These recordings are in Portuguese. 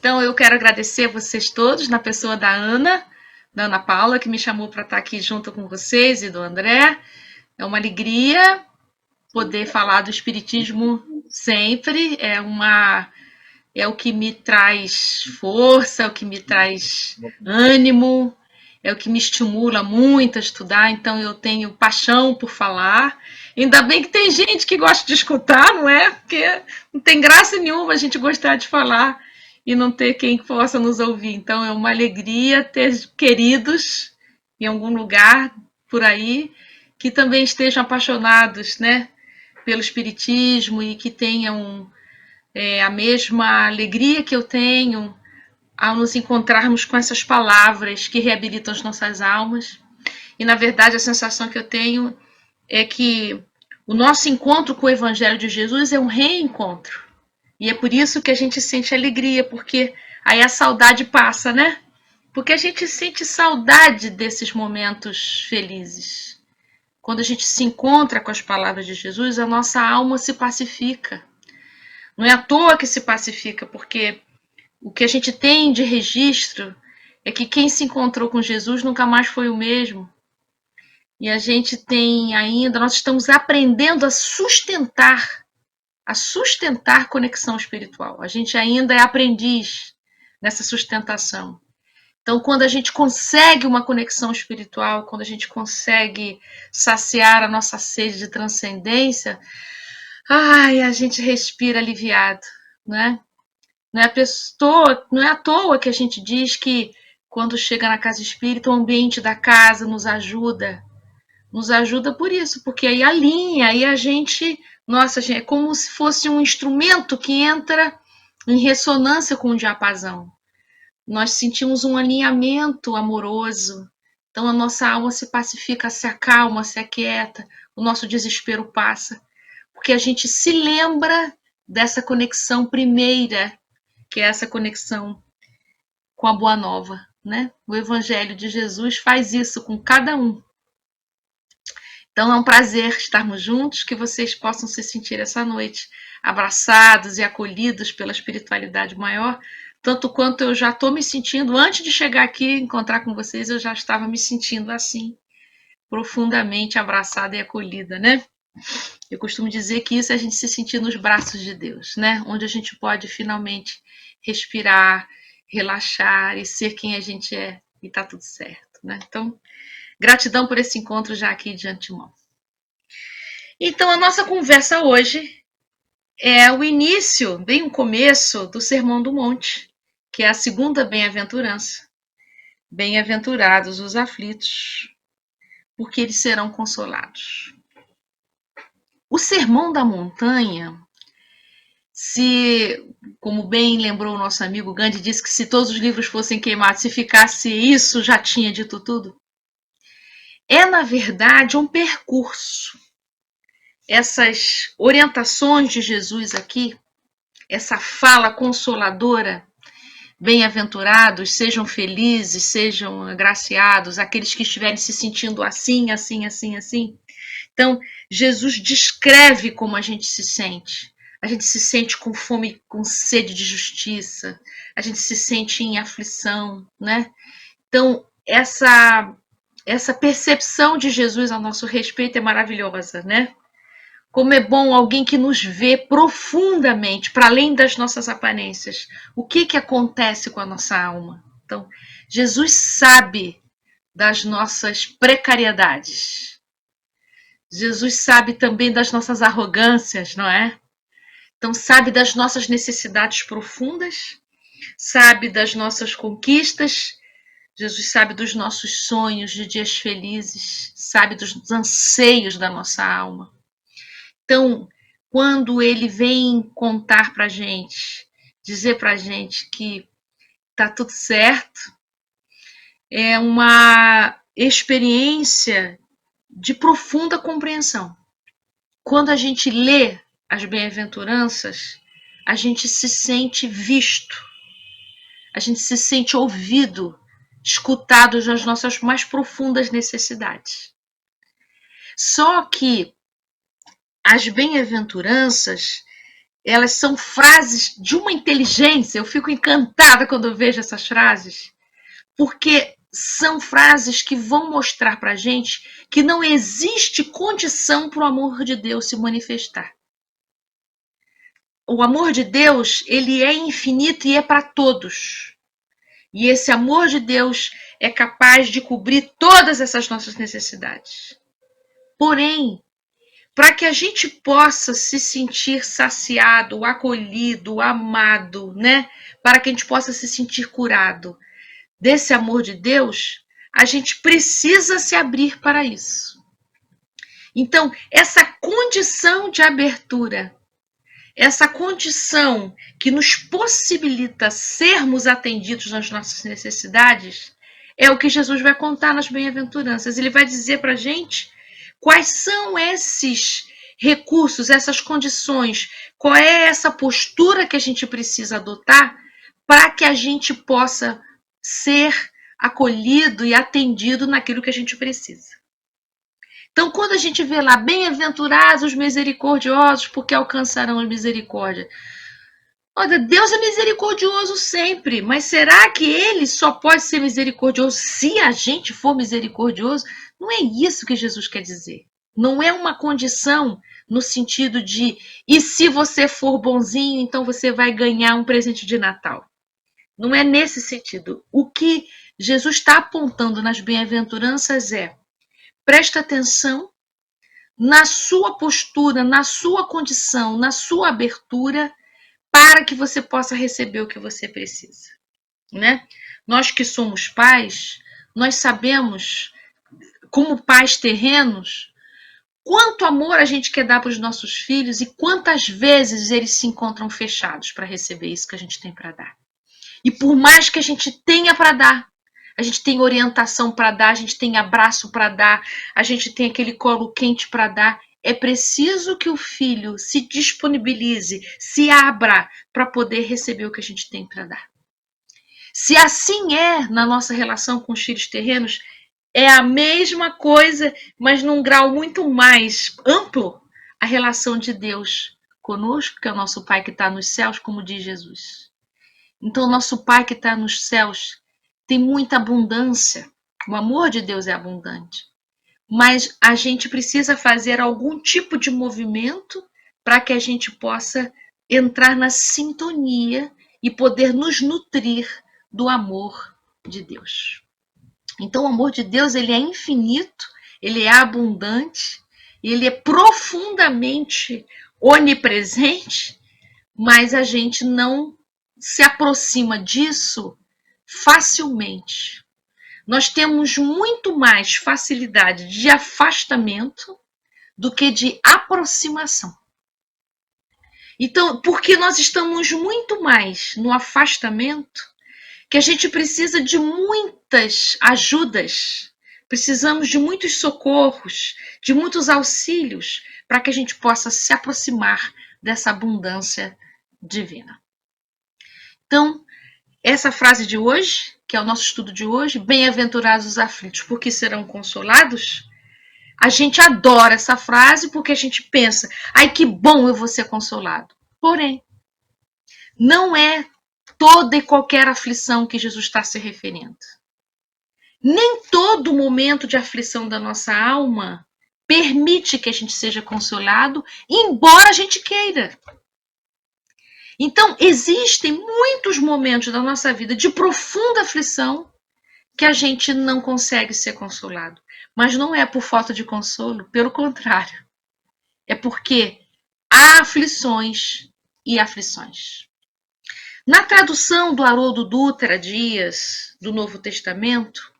Então, eu quero agradecer a vocês todos, na pessoa da Ana Paula, que me chamou para estar aqui junto com vocês, e do André. É uma alegria poder falar do Espiritismo sempre. É o que me traz força, é o que me traz ânimo, é o que me estimula muito a estudar. Então, eu tenho paixão por falar. Ainda bem que tem gente que gosta de escutar, não é? Porque não tem graça nenhuma a gente gostar de falar e não ter quem possa nos ouvir. Então, é uma alegria ter queridos em algum lugar por aí que também estejam apaixonados, né, pelo Espiritismo e que tenham a mesma alegria que eu tenho ao nos encontrarmos com essas palavras que reabilitam as nossas almas. E, na verdade, a sensação que eu tenho é que o nosso encontro com o Evangelho de Jesus é um reencontro. E é por isso que a gente sente alegria, porque aí a saudade passa, né? Porque a gente sente saudade desses momentos felizes. Quando a gente se encontra com as palavras de Jesus, a nossa alma se pacifica. Não é à toa que se pacifica, porque o que a gente tem de registro é que quem se encontrou com Jesus nunca mais foi o mesmo. E a gente tem ainda, nós estamos aprendendo a sustentar conexão espiritual. A gente ainda é aprendiz nessa sustentação. Então, quando a gente consegue uma conexão espiritual, quando a gente consegue saciar a nossa sede de transcendência, a gente respira aliviado, né? Não é à toa que a gente diz que quando chega na casa espírita, o ambiente da casa nos ajuda. Nos ajuda por isso, porque aí alinha, aí a gente, nossa, é como se fosse um instrumento que entra em ressonância com o diapasão. Nós sentimos um alinhamento amoroso, então a nossa alma se pacifica, se acalma, se aquieta, o nosso desespero passa, porque a gente se lembra dessa conexão primeira, que é essa conexão com a Boa Nova, né? O Evangelho de Jesus faz isso com cada um. Então é um prazer estarmos juntos, que vocês possam se sentir essa noite abraçados e acolhidos pela espiritualidade maior, tanto quanto eu já estou me sentindo, antes de chegar aqui e encontrar com vocês, eu já estava me sentindo assim, profundamente abraçada e acolhida, né? Eu costumo dizer que isso é a gente se sentir nos braços de Deus, né? Onde a gente pode finalmente respirar, relaxar e ser quem a gente é, e tá tudo certo, né? Então, gratidão por esse encontro já aqui de antemão. Então, a nossa conversa hoje é o início, bem o começo do Sermão do Monte, que é a segunda bem-aventurança. Bem-aventurados os aflitos, porque eles serão consolados. O Sermão da Montanha, como bem lembrou o nosso amigo Gandhi, disse que se todos os livros fossem queimados, se ficasse isso, já tinha dito tudo. É, na verdade, um percurso. Essas orientações de Jesus aqui, essa fala consoladora, bem-aventurados, sejam felizes, sejam agraciados, aqueles que estiverem se sentindo assim, assim, assim, assim. Então, Jesus descreve como a gente se sente. A gente se sente com fome, com sede de justiça. A gente se sente em aflição, né? Então, essa percepção de Jesus a nosso respeito é maravilhosa, né? Como é bom alguém que nos vê profundamente, para além das nossas aparências. O que acontece com a nossa alma? Então, Jesus sabe das nossas precariedades. Jesus sabe também das nossas arrogâncias, não é? Então, sabe das nossas necessidades profundas, sabe das nossas conquistas, Jesus sabe dos nossos sonhos de dias felizes, sabe dos anseios da nossa alma. Então, quando ele vem contar para a gente, dizer para a gente que está tudo certo, é uma experiência de profunda compreensão. Quando a gente lê as bem-aventuranças, a gente se sente visto, a gente se sente ouvido, escutado nas nossas mais profundas necessidades. Só que as bem-aventuranças, elas são frases de uma inteligência. Eu fico encantada quando eu vejo essas frases, porque são frases que vão mostrar para a gente que não existe condição para o amor de Deus se manifestar. O amor de Deus, ele é infinito e é para todos. E esse amor de Deus é capaz de cobrir todas essas nossas necessidades. Porém, para que a gente possa se sentir saciado, acolhido, amado, né? Para que a gente possa se sentir curado desse amor de Deus, a gente precisa se abrir para isso. Então, essa condição de abertura, essa condição que nos possibilita sermos atendidos nas nossas necessidades, é o que Jesus vai contar nas bem-aventuranças. Ele vai dizer para a gente quais são esses recursos, essas condições, qual é essa postura que a gente precisa adotar para que a gente possa ser acolhido e atendido naquilo que a gente precisa. Então, quando a gente vê lá, bem-aventurados os misericordiosos, porque alcançarão a misericórdia. Olha, Deus é misericordioso sempre, mas será que ele só pode ser misericordioso se a gente for misericordioso? Não é isso que Jesus quer dizer. Não é uma condição no sentido de, e se você for bonzinho, então você vai ganhar um presente de Natal. Não é nesse sentido. O que Jesus está apontando nas bem-aventuranças é: presta atenção na sua postura, na sua condição, na sua abertura, para que você possa receber o que você precisa, né? Nós que somos pais, nós sabemos, como pais terrenos, quanto amor a gente quer dar para os nossos filhos e quantas vezes eles se encontram fechados para receber isso que a gente tem para dar. E por mais que a gente tenha para dar, a gente tem orientação para dar, a gente tem abraço para dar, a gente tem aquele colo quente para dar, é preciso que o filho se disponibilize, se abra para poder receber o que a gente tem para dar. Se assim é na nossa relação com os filhos terrenos, é a mesma coisa, mas num grau muito mais amplo, a relação de Deus conosco, que é o nosso Pai que está nos céus, como diz Jesus. Então, o nosso Pai que está nos céus tem muita abundância. O amor de Deus é abundante. Mas a gente precisa fazer algum tipo de movimento para que a gente possa entrar na sintonia e poder nos nutrir do amor de Deus. Então, o amor de Deus, ele é infinito, ele é abundante, ele é profundamente onipresente, mas a gente não se aproxima disso facilmente. Nós temos muito mais facilidade de afastamento do que de aproximação. Então, porque nós estamos muito mais no afastamento, que a gente precisa de muitas ajudas, precisamos de muitos socorros, de muitos auxílios, para que a gente possa se aproximar dessa abundância divina. Então, essa frase de hoje, que é o nosso estudo de hoje, bem-aventurados os aflitos, porque serão consolados, a gente adora essa frase porque a gente pensa, ai que bom eu vou ser consolado. Porém, não é toda e qualquer aflição que Jesus está se referindo. Nem todo momento de aflição da nossa alma permite que a gente seja consolado, embora a gente queira. Então, existem muitos momentos da nossa vida de profunda aflição que a gente não consegue ser consolado. Mas não é por falta de consolo, pelo contrário. É porque há aflições e aflições. Na tradução do Haroldo Dutra Dias, do Novo Testamento,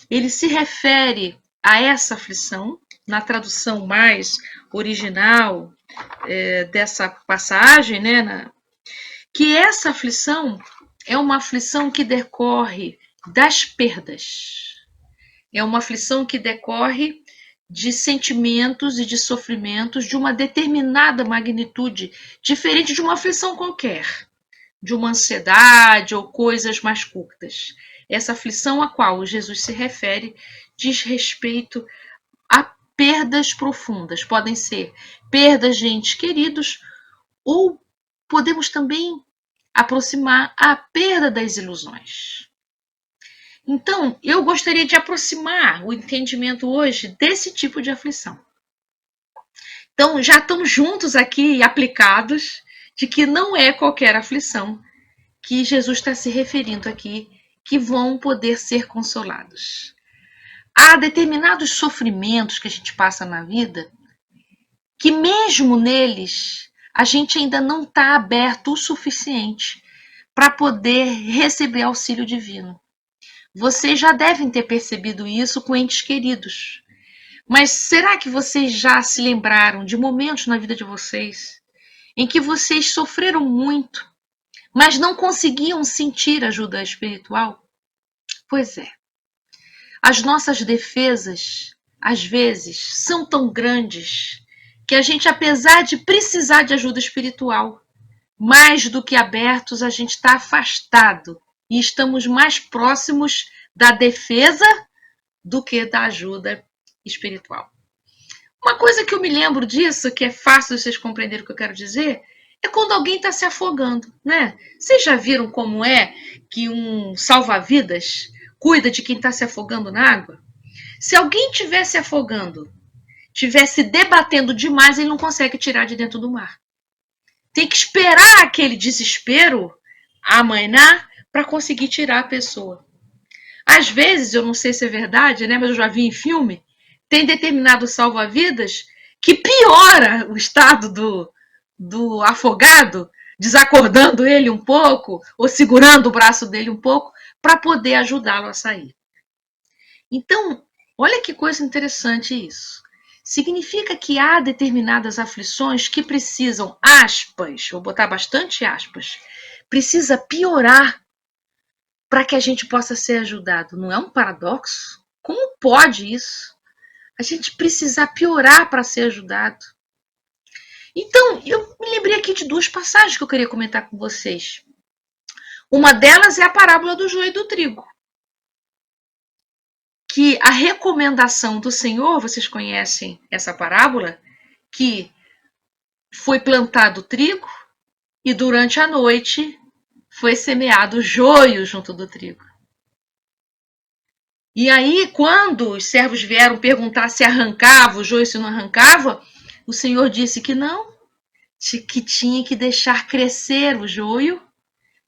ele se refere a essa aflição, na tradução mais original dessa passagem, né, que essa aflição é uma aflição que decorre das perdas. É uma aflição que decorre de sentimentos e de sofrimentos de uma determinada magnitude, diferente de uma aflição qualquer, de uma ansiedade ou coisas mais curtas. Essa aflição a qual Jesus se refere diz respeito a perdas profundas. Podem ser perdas de entes queridos ou podemos também aproximar a perda das ilusões. Então, eu gostaria de aproximar o entendimento hoje desse tipo de aflição. Então, já estamos juntos aqui e aplicados de que não é qualquer aflição que Jesus está se referindo aqui que vão poder ser consolados. Há determinados sofrimentos que a gente passa na vida que mesmo neles a gente ainda não está aberto o suficiente para poder receber auxílio divino. Vocês já devem ter percebido isso com entes queridos. Mas será que vocês já se lembraram de momentos na vida de vocês em que vocês sofreram muito, mas não conseguiam sentir ajuda espiritual? Pois é. As nossas defesas, às vezes, são tão grandes que a gente, apesar de precisar de ajuda espiritual, mais do que abertos, a gente está afastado e estamos mais próximos da defesa do que da ajuda espiritual. Uma coisa que eu me lembro disso, que é fácil vocês compreenderem o que eu quero dizer, é quando alguém está se afogando, né? Vocês já viram como é que um salva-vidas cuida de quem está se afogando na água? Se alguém estiver se afogando, estiver se debatendo demais, ele não consegue tirar de dentro do mar. Tem que esperar aquele desespero amainar para conseguir tirar a pessoa. Às vezes, eu não sei se é verdade, né, mas eu já vi em filme, tem determinado salva-vidas que piora o estado do afogado, desacordando ele um pouco, ou segurando o braço dele um pouco, para poder ajudá-lo a sair. Então, olha que coisa interessante isso. Significa que há determinadas aflições que precisam, aspas, vou botar bastante aspas, precisa piorar para que a gente possa ser ajudado. Não é um paradoxo? Como pode isso? A gente precisa piorar para ser ajudado. Então, eu me lembrei aqui de duas passagens que eu queria comentar com vocês. Uma delas é a parábola do joio e do trigo. Que a recomendação do Senhor, vocês conhecem essa parábola, que foi plantado trigo e durante a noite foi semeado joio junto do trigo. E aí, quando os servos vieram perguntar se arrancava o joio, se não arrancava, o Senhor disse que não, que tinha que deixar crescer o joio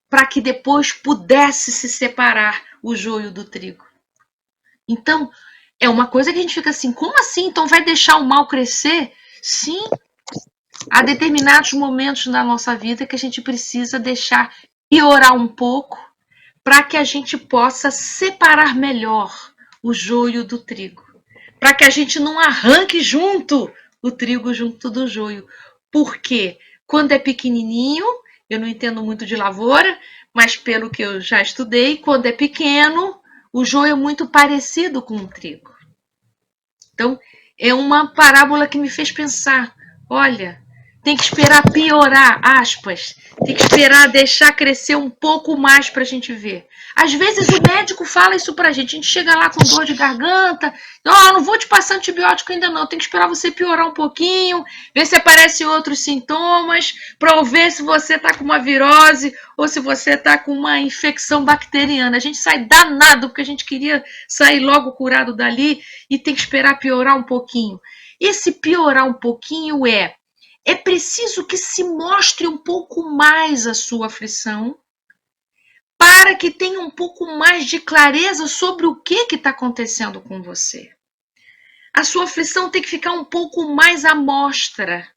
para que depois pudesse se separar o joio do trigo. Então, é uma coisa que a gente fica assim, como assim? Então vai deixar o mal crescer? Sim, há determinados momentos na nossa vida que a gente precisa deixar piorar um pouco para que a gente possa separar melhor o joio do trigo. Para que a gente não arranque junto o trigo junto do joio. Porque quando é pequenininho, eu não entendo muito de lavoura, mas pelo que eu já estudei, quando é pequeno, o joio é muito parecido com o trigo. Então, é uma parábola que me fez pensar, olha, tem que esperar piorar, aspas, tem que esperar deixar crescer um pouco mais para a gente ver. Às vezes o médico fala isso para a gente chega lá com dor de garganta, não vou te passar antibiótico ainda não, tem que esperar você piorar um pouquinho, ver se aparecem outros sintomas, para ver se você está com uma virose ou se você está com uma infecção bacteriana. A gente sai danado porque a gente queria sair logo curado dali e tem que esperar piorar um pouquinho. Esse piorar um pouquinho é preciso que se mostre um pouco mais a sua aflição para que tenha um pouco mais de clareza sobre o que está acontecendo com você. A sua aflição tem que ficar um pouco mais à mostra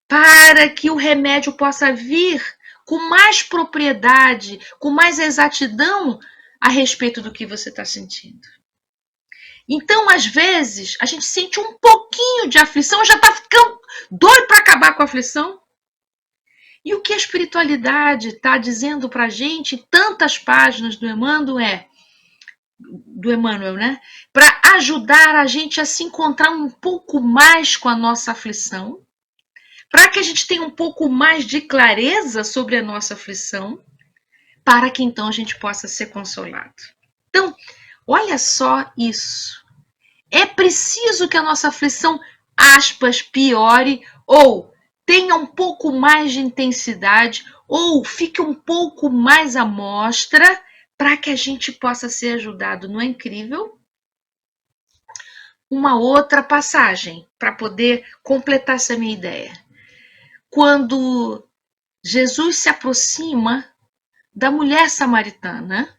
para que o remédio possa vir com mais propriedade, com mais exatidão a respeito do que você está sentindo. Então, às vezes, a gente sente um pouquinho de aflição, já está ficando doido para acabar com a aflição. E o que a espiritualidade está dizendo para a gente, em tantas páginas do Emmanuel, né? Para ajudar a gente a se encontrar um pouco mais com a nossa aflição, para que a gente tenha um pouco mais de clareza sobre a nossa aflição, para que então a gente possa ser consolado. Então, olha só isso. É preciso que a nossa aflição, aspas, piore ou tenha um pouco mais de intensidade ou fique um pouco mais à mostra para que a gente possa ser ajudado. Não é incrível? Uma outra passagem para poder completar essa minha ideia. Quando Jesus se aproxima da mulher samaritana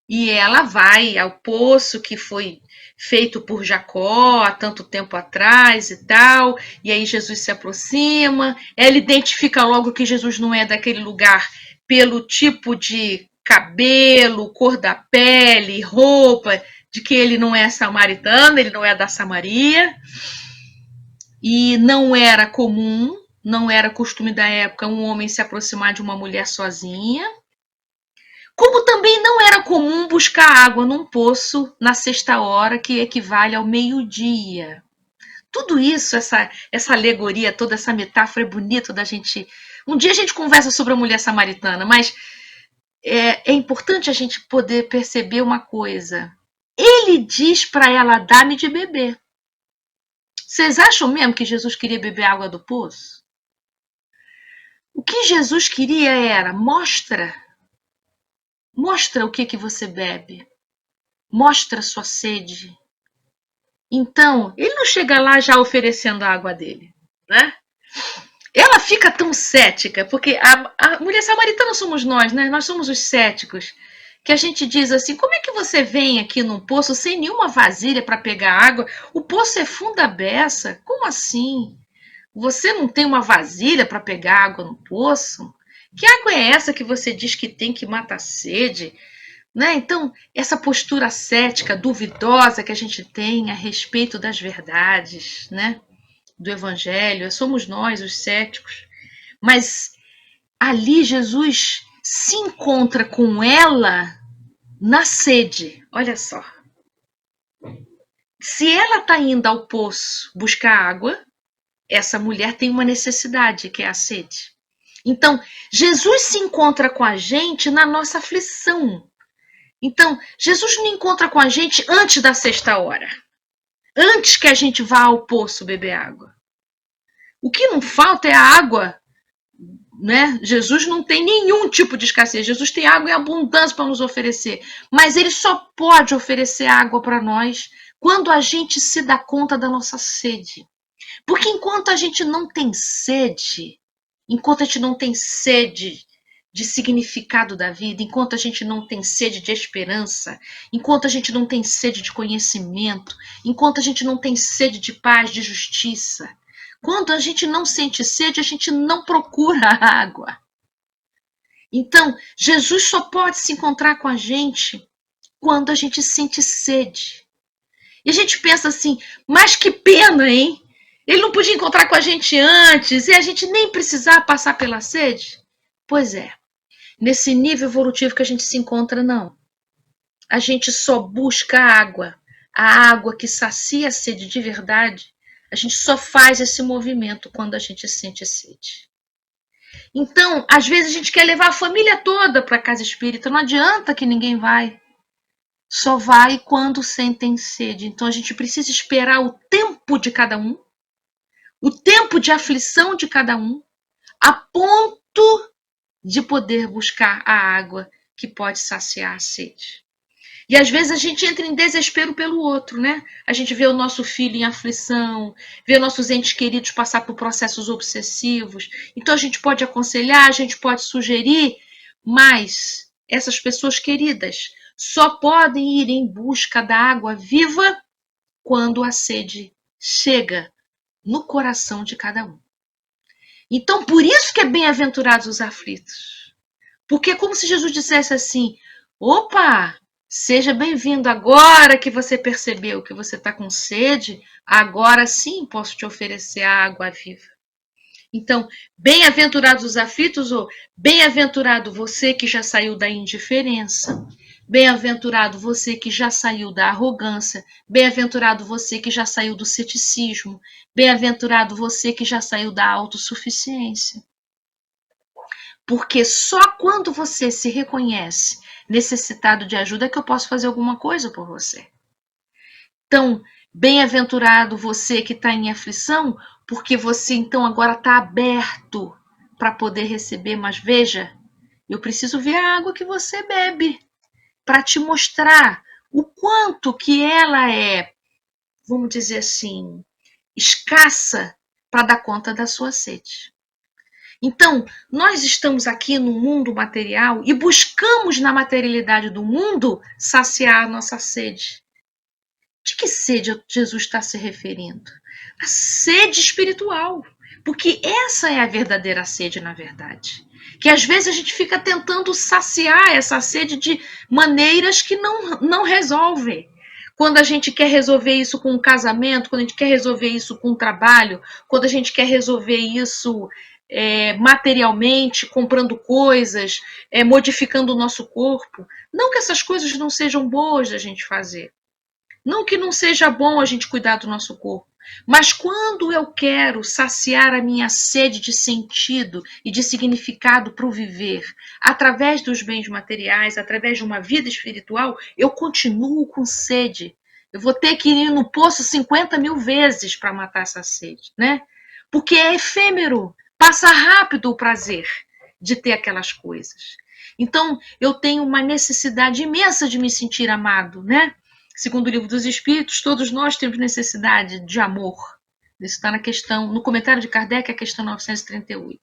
e ela vai ao poço que foi feito por Jacó há tanto tempo atrás e tal, e aí Jesus se aproxima, ela identifica logo que Jesus não é daquele lugar pelo tipo de cabelo, cor da pele, roupa, de que ele não é samaritano, ele não é da Samaria, e não era comum, não era costume da época um homem se aproximar de uma mulher sozinha, como também não era comum buscar água num poço na sexta hora, que equivale ao meio-dia. Tudo isso, essa alegoria, toda essa metáfora é bonito da gente... Um dia a gente conversa sobre a mulher samaritana, mas é importante a gente poder perceber uma coisa. Ele diz para ela, dá-me de beber. Vocês acham mesmo que Jesus queria beber água do poço? O que Jesus queria era, mostra o que você bebe. Mostra sua sede. Então, ele não chega lá já oferecendo a água dele, né? Ela fica tão cética, porque a mulher samaritana somos nós, né? Nós somos os céticos, que a gente diz assim, como é que você vem aqui num poço sem nenhuma vasilha para pegar água? O poço é fundo a beça. Como assim? Você não tem uma vasilha para pegar água no poço? Que água é essa que você diz que tem que matar a sede? Né? Então, essa postura cética, duvidosa que a gente tem a respeito das verdades, né? Do Evangelho, somos nós os céticos. Mas ali Jesus se encontra com ela na sede. Olha só. Se ela está indo ao poço buscar água, essa mulher tem uma necessidade, que é a sede. Então, Jesus se encontra com a gente na nossa aflição. Então, Jesus não encontra com a gente antes da sexta hora. Antes que a gente vá ao poço beber água. O que não falta é a água, né? Jesus não tem nenhum tipo de escassez. Jesus tem água em abundância para nos oferecer. Mas ele só pode oferecer água para nós quando a gente se dá conta da nossa sede. Porque enquanto a gente não tem sede, de significado da vida, enquanto a gente não tem sede de esperança, enquanto a gente não tem sede de conhecimento, enquanto a gente não tem sede de paz, de justiça, quando a gente não sente sede, a gente não procura água. Então, Jesus só pode se encontrar com a gente quando a gente sente sede. E a gente pensa assim, mas que pena, hein? Ele não podia encontrar com a gente antes e a gente nem precisar passar pela sede? Pois é. Nesse nível evolutivo que a gente se encontra, não. A gente só busca a água que sacia a sede de verdade. A gente só faz esse movimento quando a gente sente sede. Então, às vezes a gente quer levar a família toda para a casa espírita, não adianta que ninguém vai. Só vai quando sentem sede. Então a gente precisa esperar o tempo de cada um, o tempo de aflição de cada um, a ponto de poder buscar a água que pode saciar a sede. E às vezes a gente entra em desespero pelo outro, né? A gente vê o nosso filho em aflição, vê nossos entes queridos passar por processos obsessivos. Então a gente pode aconselhar, a gente pode sugerir, mas essas pessoas queridas só podem ir em busca da água viva quando a sede chega no coração de cada um. Então, por isso que é bem-aventurados os aflitos. Porque é como se Jesus dissesse assim, opa, seja bem-vindo, agora que você percebeu que você está com sede, agora sim posso te oferecer a água viva. Então, bem-aventurados os aflitos, ou bem-aventurado você que já saiu da indiferença, bem-aventurado você que já saiu da arrogância, bem-aventurado você que já saiu do ceticismo, bem-aventurado você que já saiu da autossuficiência. Porque só quando você se reconhece necessitado de ajuda é que eu posso fazer alguma coisa por você. Então, bem-aventurado você que está em aflição, porque você então agora está aberto para poder receber. Mas veja, eu preciso ver a água que você bebe para te mostrar o quanto que ela é, vamos dizer assim, escassa para dar conta da sua sede. Então, nós estamos aqui no mundo material e buscamos na materialidade do mundo saciar a nossa sede. De que sede Jesus está se referindo? A sede espiritual. Porque essa é a verdadeira sede, na verdade. Que às vezes a gente fica tentando saciar essa sede de maneiras que não resolvem. Quando a gente quer resolver isso com um casamento, quando a gente quer resolver isso com um trabalho, quando a gente quer resolver isso materialmente, comprando coisas, modificando o nosso corpo. Não que essas coisas não sejam boas da gente fazer. Não que não seja bom a gente cuidar do nosso corpo, mas quando eu quero saciar a minha sede de sentido e de significado para o viver, através dos bens materiais, através de uma vida espiritual, eu continuo com sede. Eu vou ter que ir no poço 50.000 vezes para matar essa sede, né? Porque é efêmero, passa rápido o prazer de ter aquelas coisas. Então, eu tenho uma necessidade imensa de me sentir amado, né? Segundo o Livro dos Espíritos, todos nós temos necessidade de amor. Isso está no comentário de Kardec, a questão 938.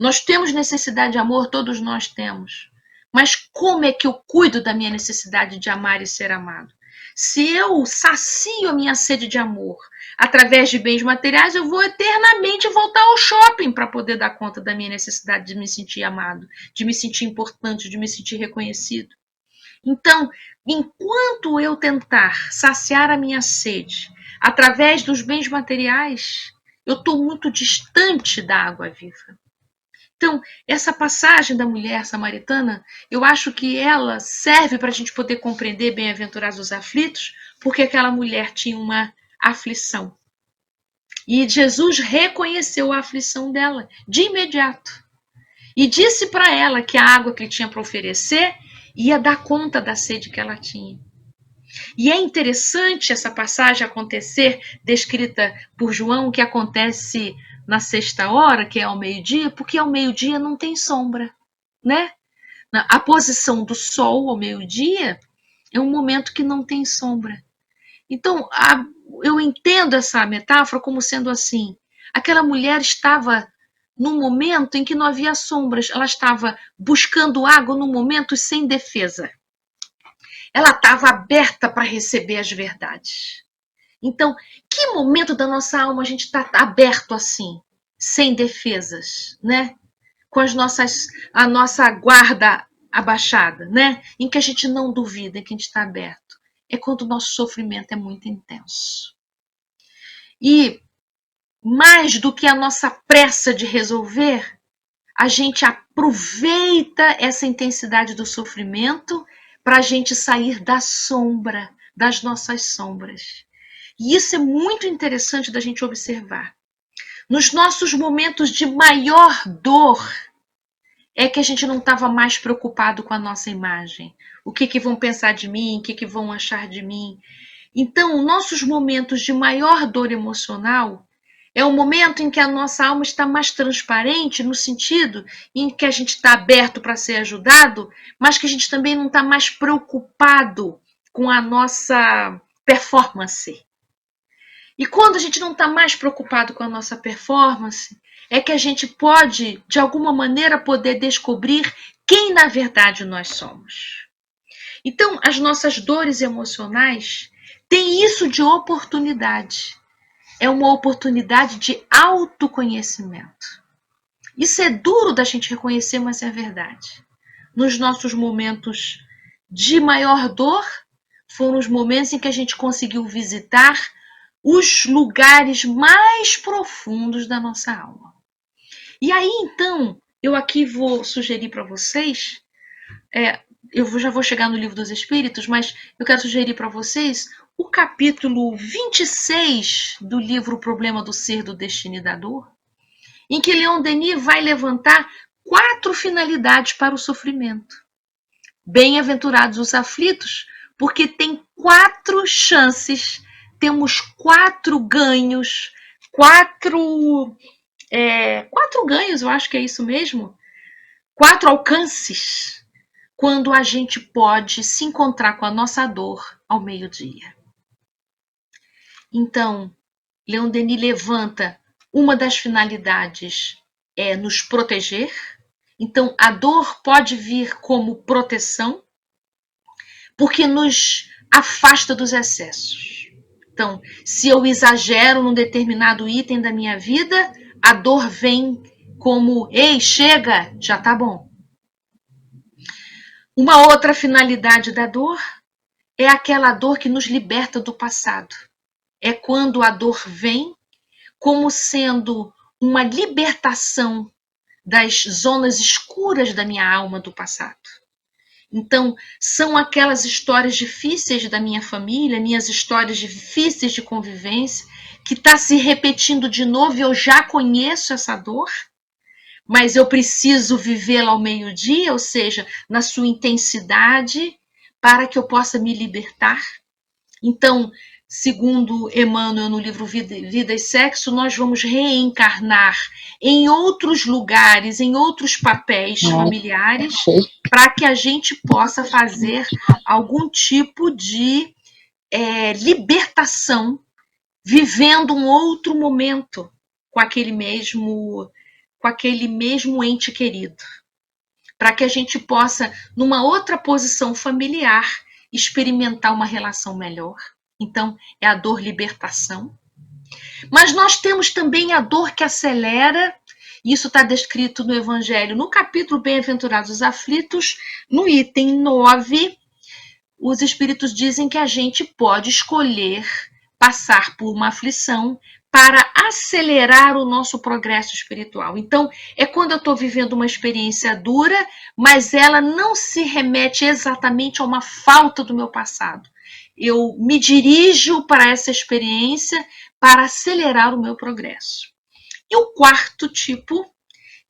Nós temos necessidade de amor, todos nós temos. Mas como é que eu cuido da minha necessidade de amar e ser amado? Se eu sacio a minha sede de amor através de bens materiais, eu vou eternamente voltar ao shopping para poder dar conta da minha necessidade de me sentir amado, de me sentir importante, de me sentir reconhecido. Então, enquanto eu tentar saciar a minha sede através dos bens materiais, eu estou muito distante da água viva. Então, essa passagem da mulher samaritana, eu acho que ela serve para a gente poder compreender bem-aventurados os aflitos, porque aquela mulher tinha uma aflição. E Jesus reconheceu a aflição dela de imediato. E disse para ela que a água que ele tinha para oferecer ia dar conta da sede que ela tinha. E é interessante essa passagem acontecer, descrita por João, que acontece na sexta hora, que é ao meio-dia, porque ao meio-dia não tem sombra, né? A posição do sol ao meio-dia é um momento que não tem sombra. Então, eu entendo essa metáfora como sendo assim: aquela mulher estava num momento em que não havia sombras, ela estava buscando água num momento sem defesa. Ela estava aberta para receber as verdades. Então, que momento da nossa alma a gente está aberto assim, sem defesas, né? Com a nossa guarda abaixada, né? Em que a gente não duvida, em que a gente está aberto. É quando o nosso sofrimento é muito intenso. E mais do que a nossa pressa de resolver, a gente aproveita essa intensidade do sofrimento para a gente sair da sombra, das nossas sombras. E isso é muito interessante da gente observar. Nos nossos momentos de maior dor, é que a gente não estava mais preocupado com a nossa imagem. O que vão pensar de mim? O que vão achar de mim? Então, nossos momentos de maior dor emocional é o momento em que a nossa alma está mais transparente, no sentido em que a gente está aberto para ser ajudado, mas que a gente também não está mais preocupado com a nossa performance. E quando a gente não está mais preocupado com a nossa performance, é que a gente pode, de alguma maneira, poder descobrir quem na verdade nós somos. Então, as nossas dores emocionais têm isso de oportunidade. É uma oportunidade de autoconhecimento. Isso é duro da gente reconhecer, mas é verdade. Nos nossos momentos de maior dor, foram os momentos em que a gente conseguiu visitar os lugares mais profundos da nossa alma. E aí, então, eu aqui vou sugerir para vocês, eu já vou chegar no Livro dos Espíritos, mas eu quero sugerir para vocês o capítulo 26 do livro O Problema do Ser, do Destino e da Dor, em que Leon Denis vai levantar 4 finalidades para o sofrimento. Bem-aventurados os aflitos, porque tem 4 chances, temos 4 ganhos, quatro ganhos, eu acho que é isso mesmo, 4 alcances quando a gente pode se encontrar com a nossa dor ao meio-dia. Então, Leon Denis levanta uma das finalidades é nos proteger. Então, a dor pode vir como proteção, porque nos afasta dos excessos. Então, se eu exagero num determinado item da minha vida, a dor vem como, ei, chega, já tá bom. Uma outra finalidade da dor é aquela dor que nos liberta do passado. É quando a dor vem como sendo uma libertação das zonas escuras da minha alma do passado. Então, são aquelas histórias difíceis da minha família, minhas histórias difíceis de convivência, que está se repetindo de novo e eu já conheço essa dor, mas eu preciso vivê-la ao meio-dia, ou seja, na sua intensidade, para que eu possa me libertar. Então, segundo Emmanuel no livro Vida e Sexo, nós vamos reencarnar em outros lugares, em outros papéis familiares, para que a gente possa fazer algum tipo de libertação, vivendo um outro momento com aquele mesmo ente querido, para que a gente possa, numa outra posição familiar, experimentar uma relação melhor. Então, é a dor libertação. Mas nós temos também a dor que acelera. Isso está descrito no Evangelho, no capítulo Bem-aventurados os aflitos, no item 9, os Espíritos dizem que a gente pode escolher passar por uma aflição para acelerar o nosso progresso espiritual. Então, é quando eu estou vivendo uma experiência dura, mas ela não se remete exatamente a uma falta do meu passado. Eu me dirijo para essa experiência para acelerar o meu progresso. E o quarto tipo,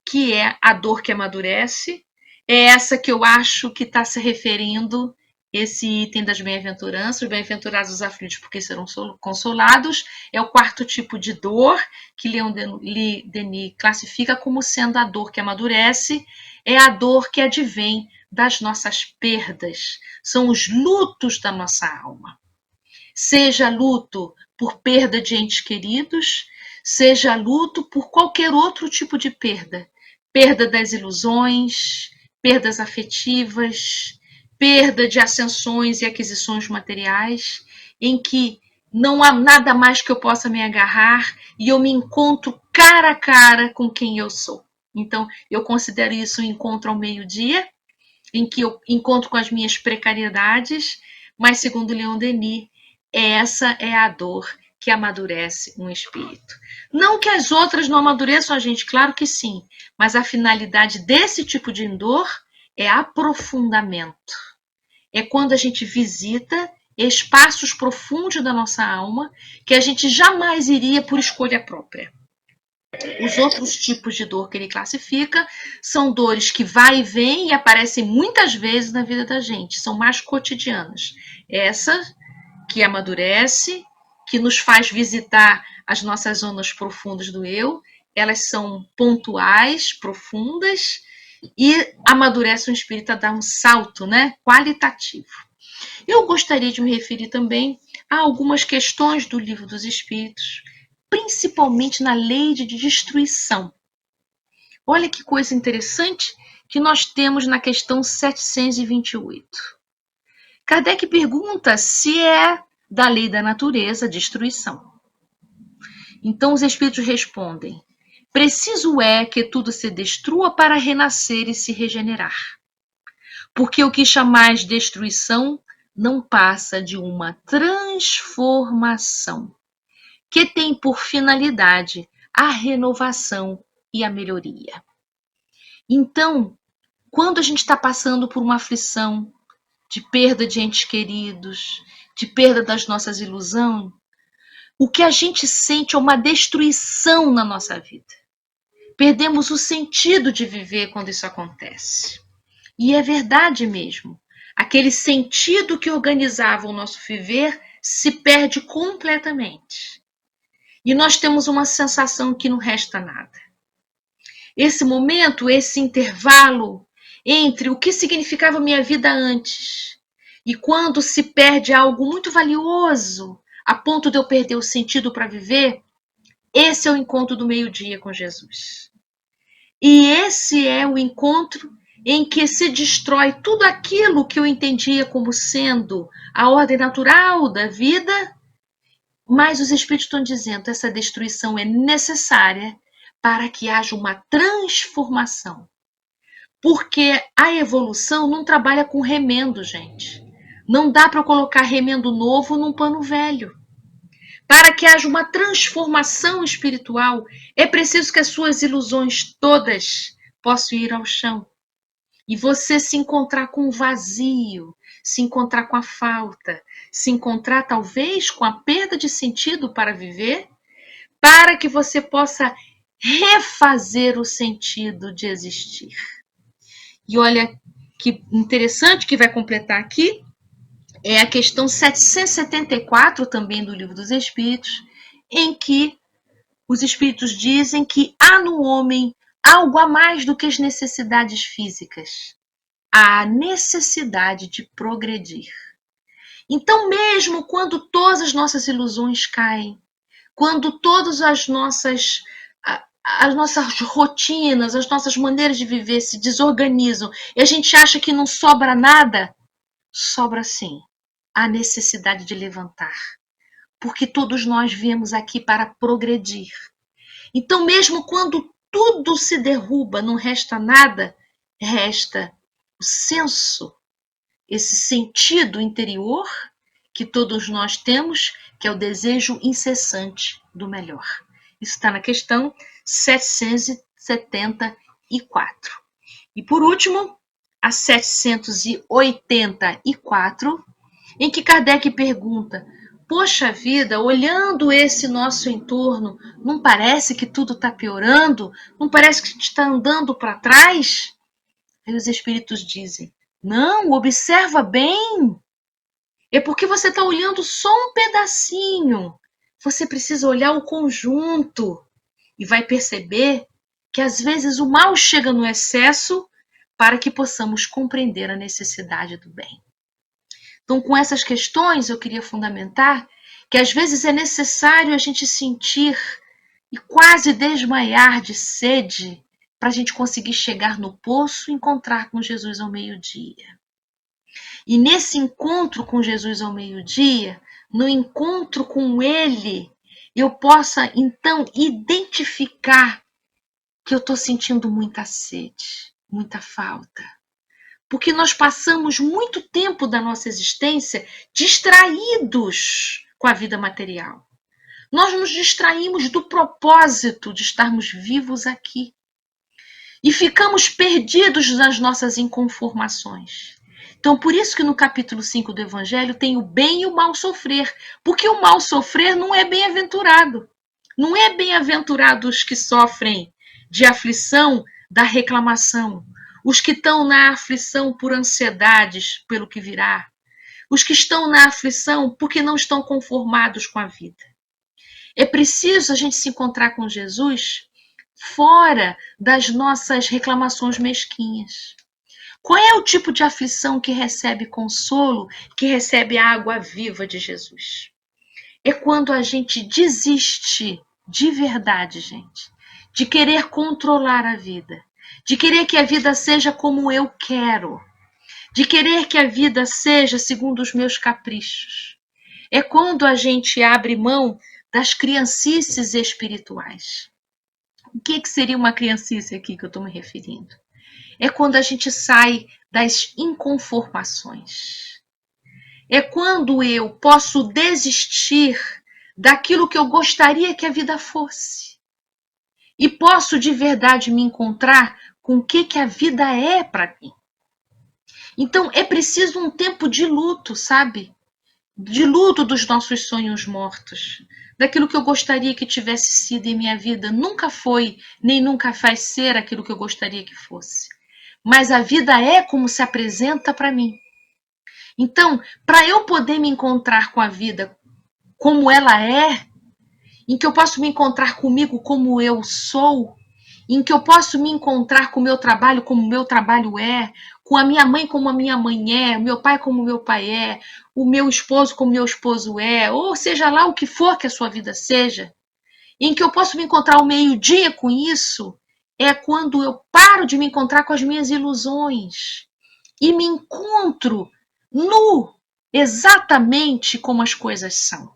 que é a dor que amadurece, é essa que eu acho que está se referindo esse item das bem-aventuranças, bem-aventurados os aflitos porque serão consolados, é o quarto tipo de dor que Leon Denis classifica como sendo a dor que amadurece, é a dor que advém das nossas perdas, são os lutos da nossa alma. Seja luto por perda de entes queridos, seja luto por qualquer outro tipo de perda, perda das ilusões, perdas afetivas, perda de ascensões e aquisições materiais, em que não há nada mais que eu possa me agarrar e eu me encontro cara a cara com quem eu sou. Então, eu considero isso um encontro ao meio-dia, em que eu encontro com as minhas precariedades, mas, segundo Leon Denis, essa é a dor que amadurece um espírito. Não que as outras não amadureçam a gente, claro que sim, mas a finalidade desse tipo de dor é aprofundamento. É quando a gente visita espaços profundos da nossa alma que a gente jamais iria por escolha própria. Os outros tipos de dor que ele classifica são dores que vai e vem e aparecem muitas vezes na vida da gente, são mais cotidianas. Essa que amadurece, que nos faz visitar as nossas zonas profundas do eu, elas são pontuais, profundas, e amadurece o espírito a dar um salto, né, qualitativo. Eu gostaria de me referir também a algumas questões do Livro dos Espíritos, principalmente na lei de destruição. Olha que coisa interessante que nós temos na questão 728. Kardec pergunta se é da lei da natureza destruição. Então os espíritos respondem: preciso é que tudo se destrua para renascer e se regenerar. Porque o que chamais destruição não passa de uma transformação, que tem por finalidade a renovação e a melhoria. Então, quando a gente está passando por uma aflição de perda de entes queridos, de perda das nossas ilusões, o que a gente sente é uma destruição na nossa vida. Perdemos o sentido de viver quando isso acontece. E é verdade mesmo. Aquele sentido que organizava o nosso viver se perde completamente. e nós temos uma sensação que não resta nada. Esse momento, esse intervalo entre o que significava minha vida antes e quando se perde algo muito valioso, a ponto de eu perder o sentido para viver, esse é o encontro do meio-dia com Jesus. E esse é o encontro em que se destrói tudo aquilo que eu entendia como sendo a ordem natural da vida, mas os Espíritos estão dizendo que essa destruição é necessária para que haja uma transformação. Porque a evolução não trabalha com remendo, gente. Não dá para colocar remendo novo num pano velho. Para que haja uma transformação espiritual, é preciso que as suas ilusões todas possam ir ao chão. E você se encontrar com o vazio, se encontrar com a falta, se encontrar talvez com a perda de sentido para viver, para que você possa refazer o sentido de existir. E olha que interessante que vai completar aqui, é a questão 774 também do Livro dos Espíritos, em que os Espíritos dizem que há no homem algo a mais do que as necessidades físicas. Há a necessidade de progredir. Então, mesmo quando todas as nossas ilusões caem, quando todas as nossas rotinas, as nossas maneiras de viver se desorganizam e a gente acha que não sobra nada, sobra sim a necessidade de levantar. Porque todos nós viemos aqui para progredir. Então, mesmo quando tudo se derruba, não resta nada, resta o senso, esse sentido interior que todos nós temos, que é o desejo incessante do melhor. Isso está na questão 774. E por último, a 784, em que Kardec pergunta: poxa vida, olhando esse nosso entorno, não parece que tudo está piorando? Não parece que a gente está andando para trás? Aí os espíritos dizem: não, observa bem. É porque você está olhando só um pedacinho. Você precisa olhar o conjunto e vai perceber que às vezes o mal chega no excesso para que possamos compreender a necessidade do bem. Então, com essas questões, eu queria fundamentar que às vezes é necessário a gente sentir e quase desmaiar de sede para a gente conseguir chegar no poço e encontrar com Jesus ao meio-dia. E nesse encontro com Jesus ao meio-dia, no encontro com Ele, eu possa então identificar que eu estou sentindo muita sede, muita falta. Porque nós passamos muito tempo da nossa existência distraídos com a vida material. Nós nos distraímos do propósito de estarmos vivos aqui. E ficamos perdidos nas nossas inconformações. Então, por isso que no capítulo 5 do Evangelho tem o bem e o mal sofrer. Porque o mal sofrer não é bem-aventurado. Não é bem-aventurado os que sofrem de aflição da reclamação. Os que estão na aflição por ansiedades pelo que virá. Os que estão na aflição porque não estão conformados com a vida. É preciso a gente se encontrar com Jesus fora das nossas reclamações mesquinhas. Qual é o tipo de aflição que recebe consolo, que recebe a água viva de Jesus? É quando a gente desiste de verdade, gente, de querer controlar a vida, de querer que a vida seja como eu quero, de querer que a vida seja segundo os meus caprichos. É quando a gente abre mão das criancices espirituais. O que seria uma criancice aqui que eu estou me referindo? É quando a gente sai das inconformações. É quando eu posso desistir daquilo que eu gostaria que a vida fosse. E posso de verdade me encontrar com o que a vida é para mim. Então é preciso um tempo de luto, sabe? De luto dos nossos sonhos mortos. Daquilo que eu gostaria que tivesse sido em minha vida. Nunca foi, nem nunca vai ser aquilo que eu gostaria que fosse. Mas a vida é como se apresenta para mim. Então, para eu poder me encontrar com a vida como ela é, em que eu posso me encontrar comigo como eu sou, em que eu posso me encontrar com o meu trabalho como o meu trabalho é, com a minha mãe como a minha mãe é, o meu pai como o meu pai é, o meu esposo como o meu esposo é, ou seja lá o que for que a sua vida seja, em que eu posso me encontrar ao meio-dia com isso, é quando eu paro de me encontrar com as minhas ilusões e me encontro nu, exatamente como as coisas são.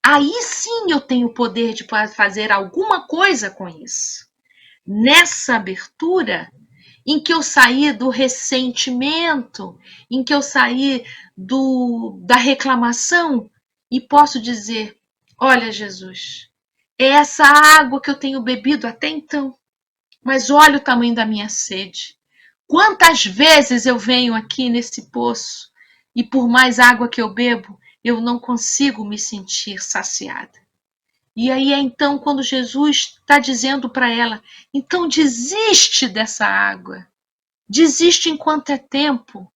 Aí sim eu tenho o poder de fazer alguma coisa com isso. Nessa abertura, em que eu saí do ressentimento, em que eu saí da reclamação e posso dizer: olha, Jesus, é essa água que eu tenho bebido até então, mas olha o tamanho da minha sede. Quantas vezes eu venho aqui nesse poço e por mais água que eu bebo, eu não consigo me sentir saciada. E aí é então quando Jesus está dizendo para ela: então desiste dessa água. Desiste enquanto é tempo.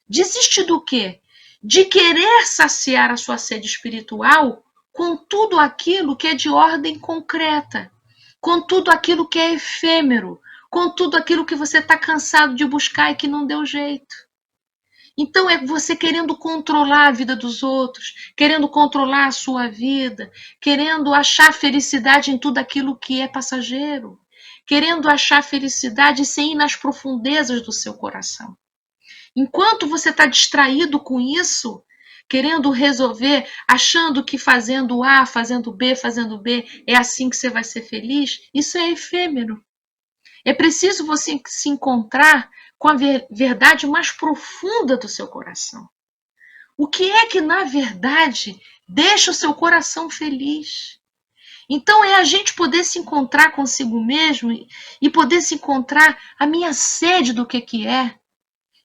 Desiste do quê? De querer saciar a sua sede espiritual com tudo aquilo que é de ordem concreta, com tudo aquilo que é efêmero, com tudo aquilo que você está cansado de buscar e que não deu jeito. Então é você querendo controlar a vida dos outros, querendo controlar a sua vida, querendo achar felicidade em tudo aquilo que é passageiro, querendo achar felicidade sem ir nas profundezas do seu coração. Enquanto você está distraído com isso, querendo resolver, achando que fazendo A, fazendo B, é assim que você vai ser feliz, isso é efêmero. É preciso você se encontrar com a verdade mais profunda do seu coração. O que é que, na verdade, deixa o seu coração feliz? Então, é a gente poder se encontrar consigo mesmo e poder se encontrar a minha sede do que é.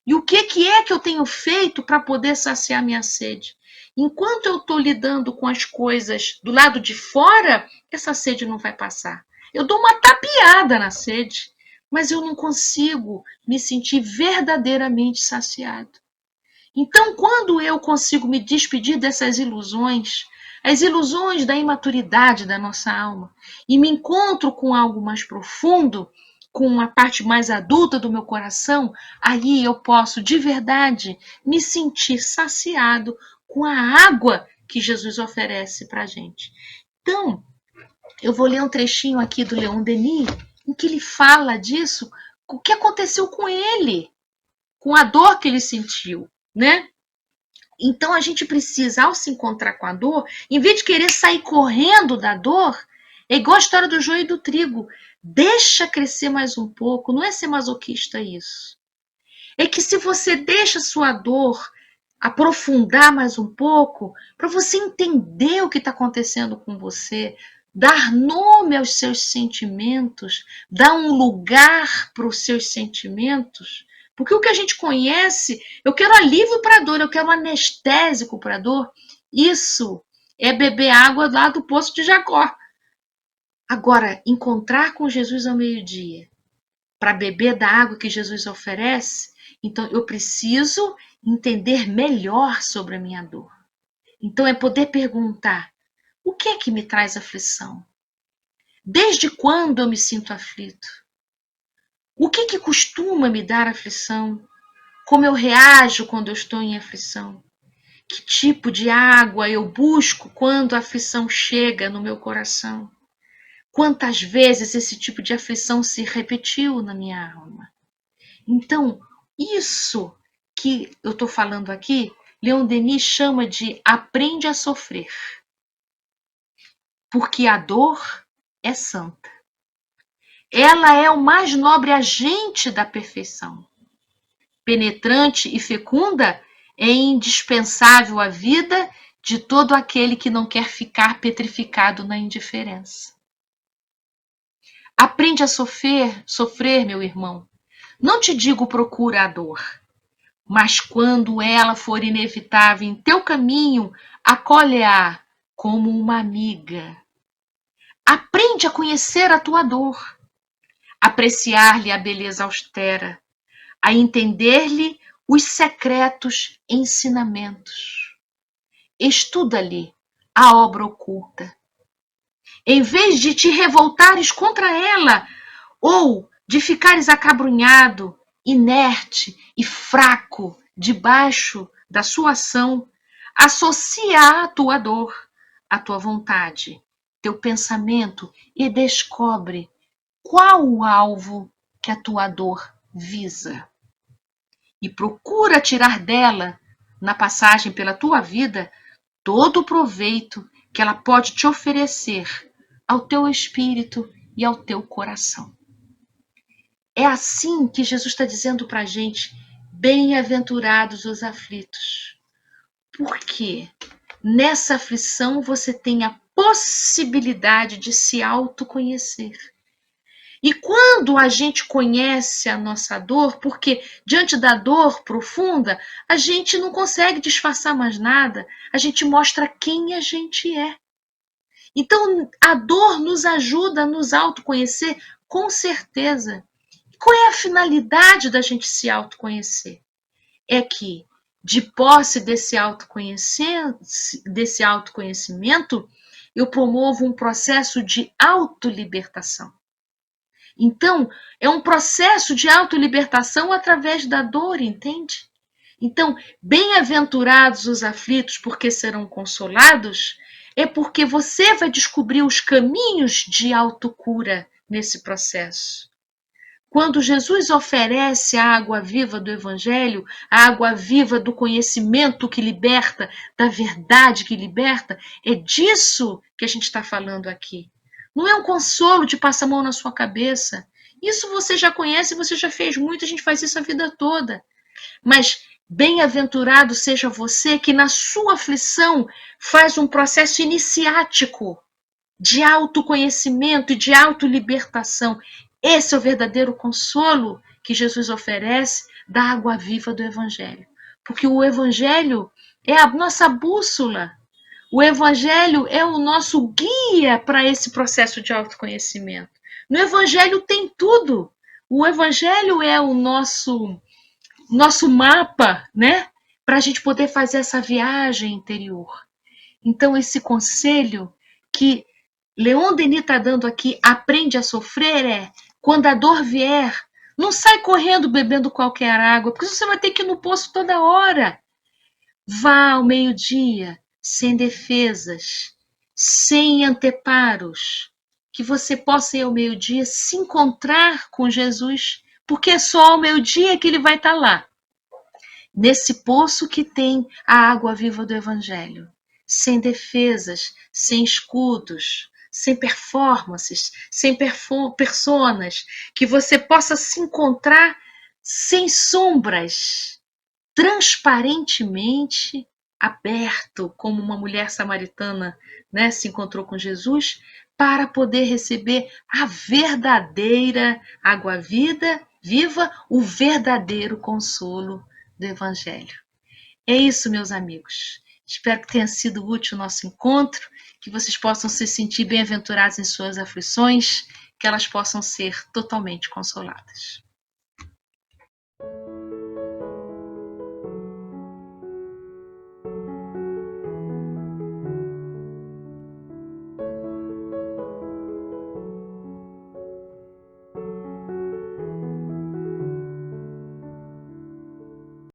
E o que é que eu tenho feito para poder saciar minha sede? Enquanto eu estou lidando com as coisas do lado de fora, essa sede não vai passar. Eu dou uma tapeada na sede, mas eu não consigo me sentir verdadeiramente saciado. Então, quando eu consigo me despedir dessas ilusões, as ilusões da imaturidade da nossa alma, e me encontro com algo mais profundo, com a parte mais adulta do meu coração, aí eu posso de verdade me sentir saciado com a água que Jesus oferece para a gente. Então, eu vou ler um trechinho aqui do Leon Denis, em que ele fala disso, o que aconteceu com ele, com a dor que ele sentiu, né? Então a gente precisa, ao se encontrar com a dor, em vez de querer sair correndo da dor, é igual a história do joio e do trigo. Deixa crescer mais um pouco, não é ser masoquista isso. É que se você deixa a sua dor aprofundar mais um pouco, para você entender o que está acontecendo com você, dar nome aos seus sentimentos, dar um lugar para os seus sentimentos, porque o que a gente conhece, eu quero alívio para a dor, eu quero anestésico para a dor, isso é beber água lá do poço de Jacó. Agora, encontrar com Jesus ao meio-dia, para beber da água que Jesus oferece, então eu preciso entender melhor sobre a minha dor. Então é poder perguntar: o que é que me traz aflição? Desde quando eu me sinto aflito? O que costuma me dar aflição? Como eu reajo quando eu estou em aflição? Que tipo de água eu busco quando a aflição chega no meu coração? Quantas vezes esse tipo de aflição se repetiu na minha alma? Então, isso que eu estou falando aqui, Leon Denis chama de aprende a sofrer. Porque a dor é santa. Ela é o mais nobre agente da perfeição. Penetrante e fecunda, é indispensável à vida de todo aquele que não quer ficar petrificado na indiferença. Aprende a sofrer, meu irmão. Não te digo procura a dor, mas quando ela for inevitável em teu caminho, acolhe-a como uma amiga. Aprende a conhecer a tua dor, apreciar-lhe a beleza austera, a entender-lhe os secretos ensinamentos. Estuda-lhe a obra oculta. Em vez de te revoltares contra ela, ou de ficares acabrunhado, inerte e fraco debaixo da sua ação, associa a tua dor, a tua vontade, teu pensamento e descobre qual o alvo que a tua dor visa. E procura tirar dela, na passagem pela tua vida, todo o proveito que ela pode te oferecer ao teu espírito e ao teu coração. É assim que Jesus está dizendo para a gente: bem-aventurados os aflitos. Porque nessa aflição você tem a possibilidade de se autoconhecer. E quando a gente conhece a nossa dor, porque diante da dor profunda, a gente não consegue disfarçar mais nada, a gente mostra quem a gente é. Então, a dor nos ajuda a nos autoconhecer, com certeza. Qual é a finalidade da gente se autoconhecer? É que, de posse desse autoconhecimento, eu promovo um processo de autolibertação. Então, é um processo de autolibertação através da dor, entende? Então, bem-aventurados os aflitos, porque serão consolados, é porque você vai descobrir os caminhos de autocura nesse processo. Quando Jesus oferece a água viva do Evangelho, a água viva do conhecimento que liberta, da verdade que liberta, é disso que a gente está falando aqui. Não é um consolo de passar a mão na sua cabeça. Isso você já conhece, você já fez muito, a gente faz isso a vida toda. Mas bem-aventurado seja você que na sua aflição faz um processo iniciático de autoconhecimento e de autolibertação. Esse é o verdadeiro consolo que Jesus oferece da água viva do Evangelho. Porque o Evangelho é a nossa bússola. O Evangelho é o nosso guia para esse processo de autoconhecimento. No Evangelho tem tudo. O Evangelho é o nosso mapa, né? Para a gente poder fazer essa viagem interior. Então, esse conselho que Leon Denis está dando aqui, aprende a sofrer, é quando a dor vier, não sai correndo bebendo qualquer água, porque você vai ter que ir no poço toda hora. Vá ao meio-dia, sem defesas, sem anteparos, que você possa ir ao meio-dia se encontrar com Jesus, porque é só ao meio-dia que ele vai estar lá, nesse poço que tem a água viva do Evangelho, sem defesas, sem escudos, sem performances, sem personas, que você possa se encontrar sem sombras, transparentemente aberto, como uma mulher samaritana, né, se encontrou com Jesus, para poder receber a verdadeira água viva, o verdadeiro consolo do Evangelho. É isso, meus amigos. Espero que tenha sido útil o nosso encontro, que vocês possam se sentir bem-aventurados em suas aflições, que elas possam ser totalmente consoladas.